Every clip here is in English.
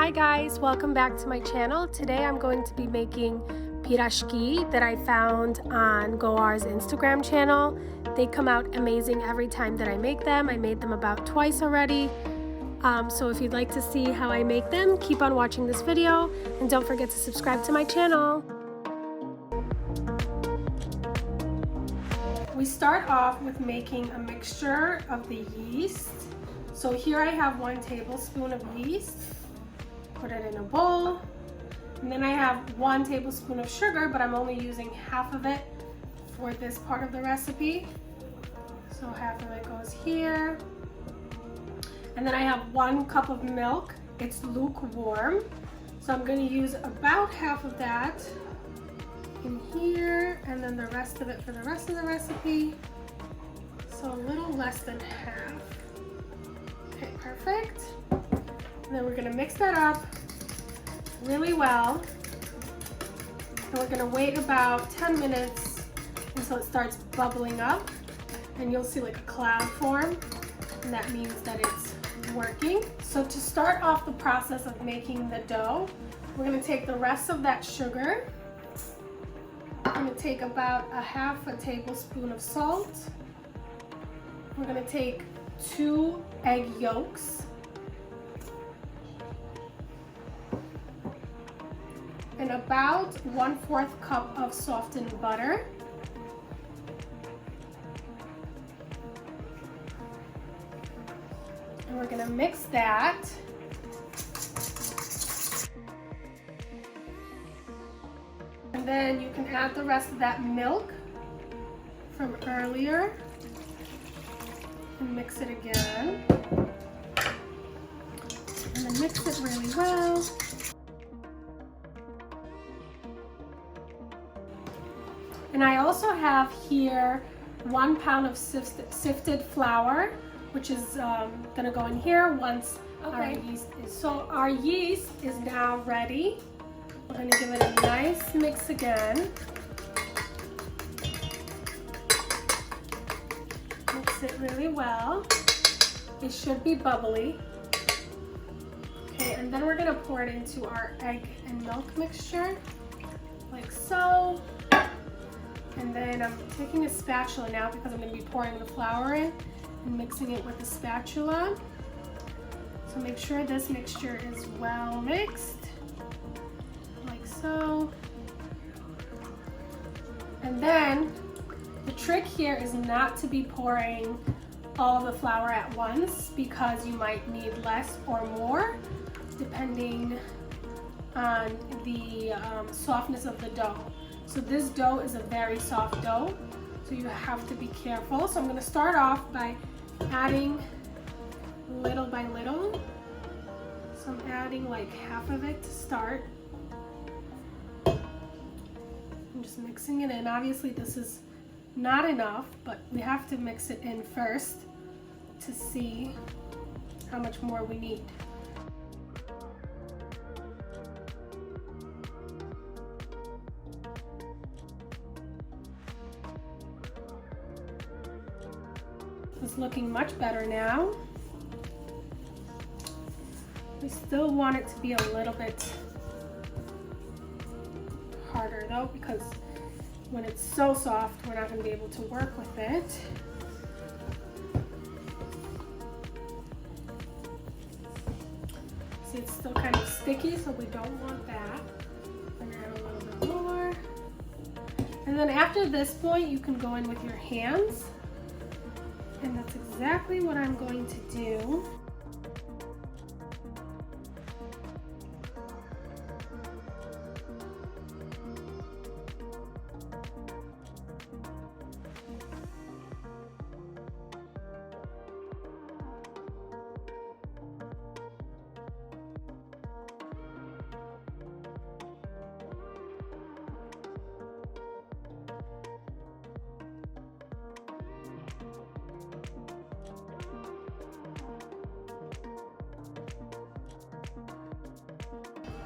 Hi guys, welcome back to my channel. Today I'm going to be making Pirashki that I found on Goar's Instagram channel. They come out amazing every time that I make them. I made them about twice already. So if you'd like to see how I make them, keep on watching this video and don't forget to subscribe to my channel. We start off with making a mixture of the yeast. So here I have 1 tablespoon of yeast. Put it in a bowl. And then I have 1 tablespoon of sugar, but I'm only using half of it for this part of the recipe. So half of it goes here. And then I have 1 cup of milk. It's lukewarm. So I'm going to use about half of that in here, and then the rest of it for the rest of the recipe. So a little less than half. Okay, perfect. And then we're going to mix that up really well. And we're going to wait about 10 minutes until it starts bubbling up. And you'll see like a cloud form. And that means that it's working. So to start off the process of making the dough, we're going to take the rest of that sugar. I'm going to take about a half a tablespoon of salt. We're going to take 2 egg yolks. And about 1/4 cup of softened butter. And we're going to mix that. And then you can add the rest of that milk from earlier and mix it again. And then mix it really well. And I also have here 1 pound of sifted flour, which is gonna go in here once our yeast is. So our yeast is now ready. We're going to give it a nice mix again. Mix it really well. It should be bubbly. Okay, and then we're going to pour it into our egg and milk mixture, like so. And then I'm taking a spatula now because I'm going to be pouring the flour in and mixing it with the spatula. So make sure this mixture is well mixed. So, and then the trick here is not to be pouring all the flour at once because you might need less or more depending on the softness of the dough. So this dough is a very soft dough, so you have to be careful. So I'm going to start off by adding little by little. So I'm adding like half of it to start. I'm just mixing it in. Obviously this is not enough, but we have to mix it in first to see how much more we need. It's looking much better now. We still want it to be a little bit harder though, because when it's so soft, we're not going to be able to work with it. See, it's still kind of sticky, so we don't want that. I'm going to add a little bit more. And then after this point, you can go in with your hands. And that's exactly what I'm going to do.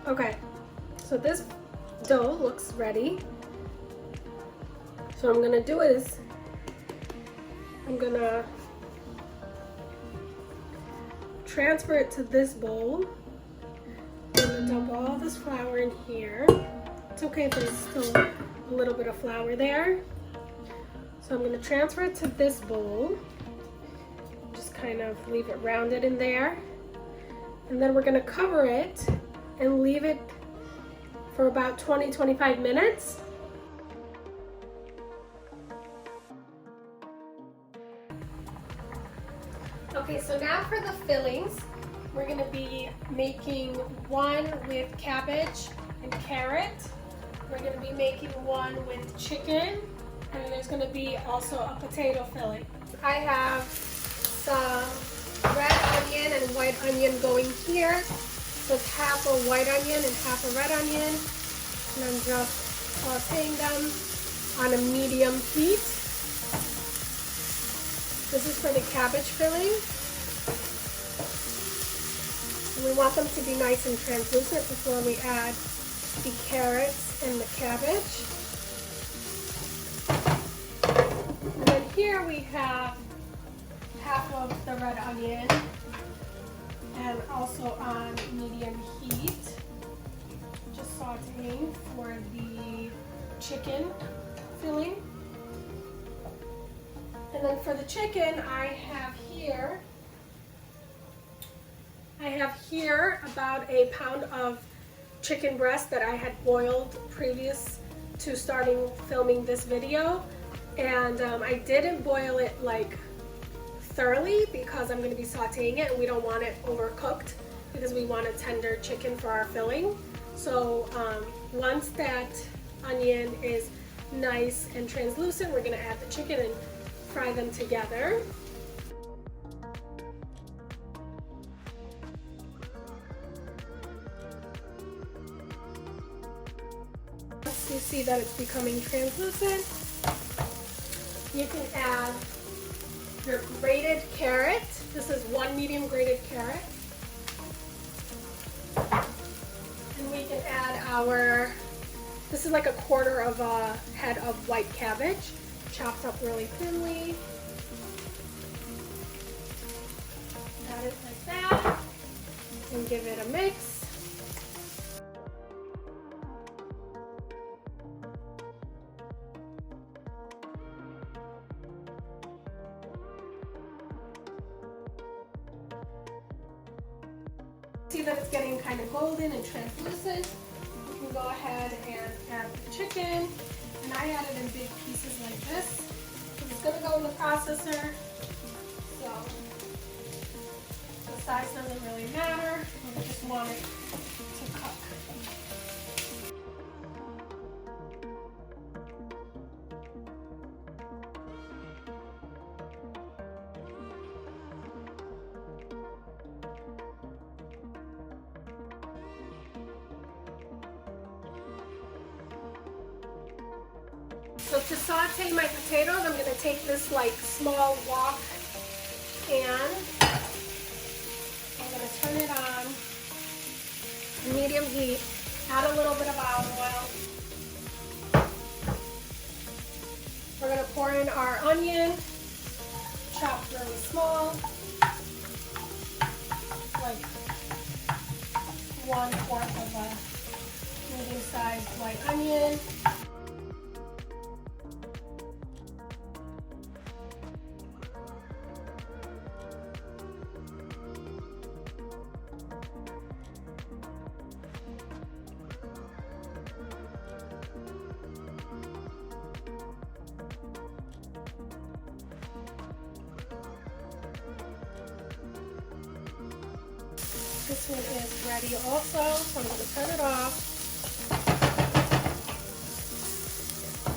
Okay, so this dough looks ready. So what I'm gonna do is I'm gonna transfer it to this bowl. dump all this flour in here. It's okay if there's still a little bit of flour there. So I'm going to transfer it to this bowl. Just kind of leave it rounded in there. And then we're going to cover it and leave it for about 20-25 minutes. Okay, so now for the fillings, we're going to be making one with cabbage and carrot. We're going to be making one with chicken, and there's going to be also a potato filling. I have some red onion and white onion going here. So it's half a white onion and half a red onion. And I'm just sauteing them on a medium heat. This is for the cabbage filling. And we want them to be nice and translucent before we add the carrots and the cabbage. And then here we have half of the red onion and also on medium heat. Just sauteing for the chicken filling. And then for the chicken, I have here about a pound of chicken breast that I had boiled previous to starting filming this video. And I didn't boil it like thoroughly because I'm going to be sauteing it and we don't want it overcooked because we want a tender chicken for our filling. So once that onion is nice and translucent, we're going to add the chicken and fry them together. Once you see that it's becoming translucent, you can add your grated carrot. This is one medium grated carrot. And we can add this is like a quarter of a head of white cabbage, chopped up really thinly. Add it like that, and give it a mix. See that it's getting kind of golden and translucent. You can go ahead and add the chicken. And I add it in big pieces like this. It's going to go in the processor. So the size doesn't really matter. We just want it to cook. So to saute my potatoes, I'm going to take this like small wok pan. I'm going to turn it on medium heat, add a little bit of olive oil. We're going to pour in our onion, chopped really small, like 1/4 of a medium-sized white onion. This one is ready also, so I'm going to turn it off.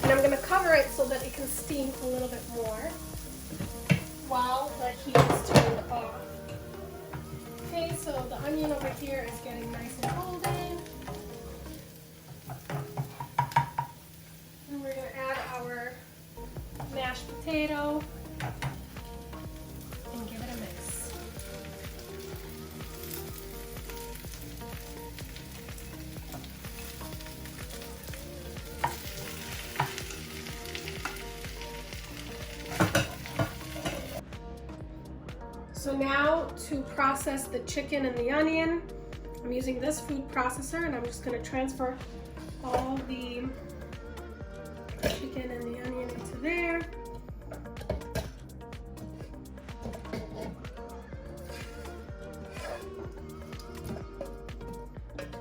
And I'm going to cover it so that it can steam a little bit more while the heat is turned off. Okay, so the onion over here is getting nice and golden. And we're going to add our mashed potato and give it a mix. So now to process the chicken and the onion, I'm using this food processor, and I'm just going to transfer all the chicken and the onion into there.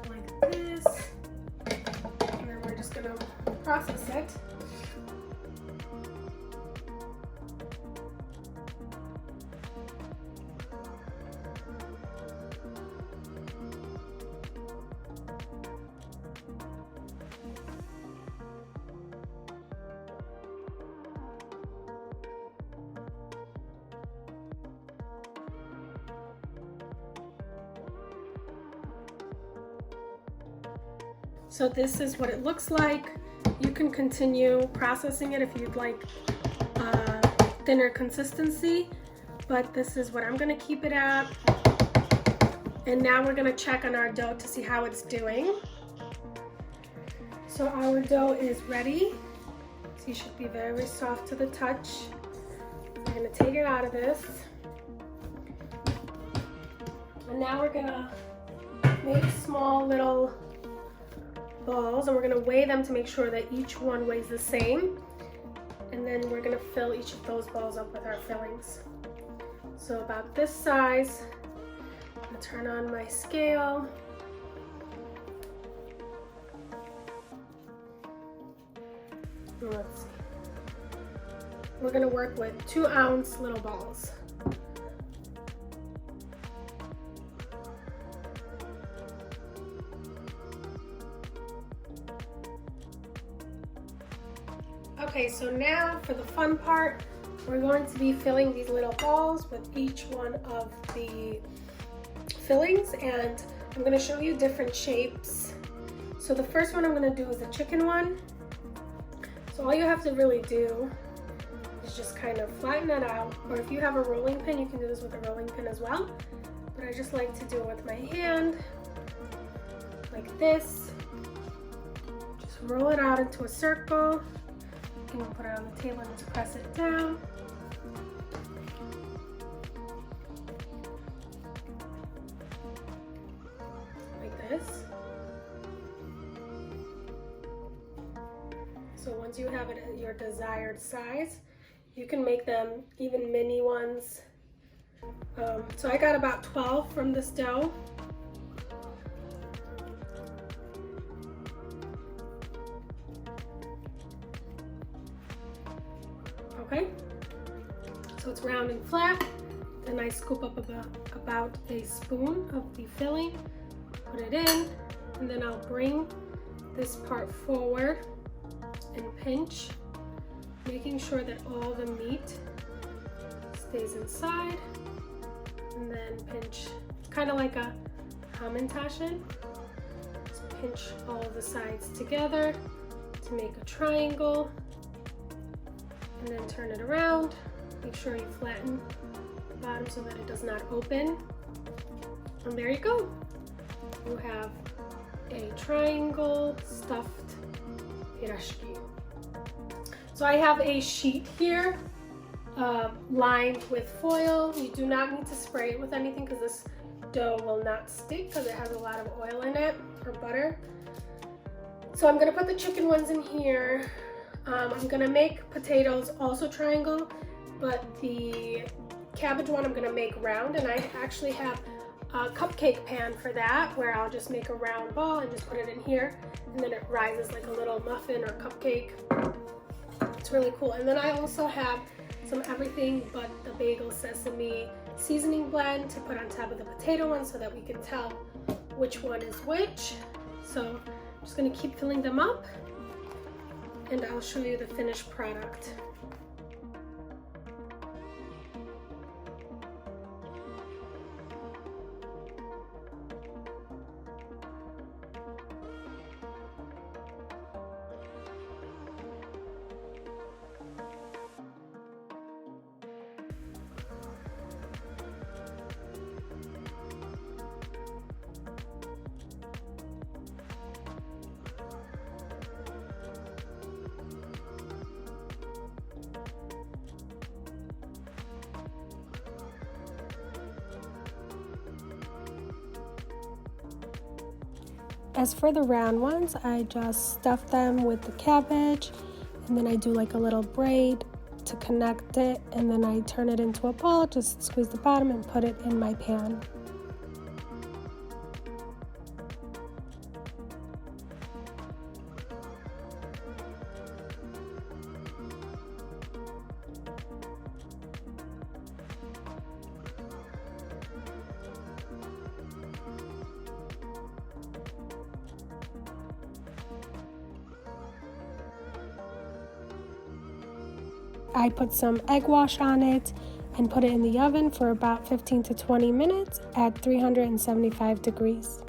Like this. And then we're just going to process it. So this is what it looks like. You can continue processing it if you'd like thinner consistency, but this is what I'm gonna keep it at. And now we're gonna check on our dough to see how it's doing. So our dough is ready. So you should be very soft to the touch. I'm gonna take it out of this. And now we're gonna make small little balls, and we're going to weigh them to make sure that each one weighs the same, and then we're going to fill each of those balls up with our fillings. So about this size. I'm going to turn on my scale. Let's see. We're going to work with 2-ounce little balls. Okay, so now for the fun part, we're going to be filling these little balls with each one of the fillings, and I'm going to show you different shapes. So the first one I'm going to do is the chicken one. So all you have to really do is just kind of flatten that out, or if you have a rolling pin, you can do this with a rolling pin as well. But I just like to do it with my hand, like this. Just roll it out into a circle. You can put it on the table and just press it down. Like this. So once you have it at your desired size, you can make them even mini ones. So I got about 12 from this dough. Okay, so it's round and flat. Then I scoop up about a spoon of the filling, put it in, and then I'll bring this part forward and pinch, making sure that all the meat stays inside, and then pinch, kind of like a hamantaschen. Just pinch all of the sides together to make a triangle. And then turn it around. Make sure you flatten the bottom so that it does not open. And there you go. You have a triangle stuffed pirashki. So I have a sheet here lined with foil. You do not need to spray it with anything because this dough will not stick because it has a lot of oil in it, or butter. So I'm gonna put the chicken ones in here. I'm gonna make potatoes also triangle, but the cabbage one I'm gonna make round, and I actually have a cupcake pan for that, where I'll just make a round ball and just put it in here, and then it rises like a little muffin or cupcake. It's really cool. And then I also have some everything but the bagel sesame seasoning blend to put on top of the potato one so that we can tell which one is which. So I'm just gonna keep filling them up, and I'll show you the finished product. As for the round ones, I just stuff them with the cabbage, and then I do like a little braid to connect it, and then I turn it into a ball, just squeeze the bottom and put it in my pan. I put some egg wash on it and put it in the oven for about 15 to 20 minutes at 375 degrees.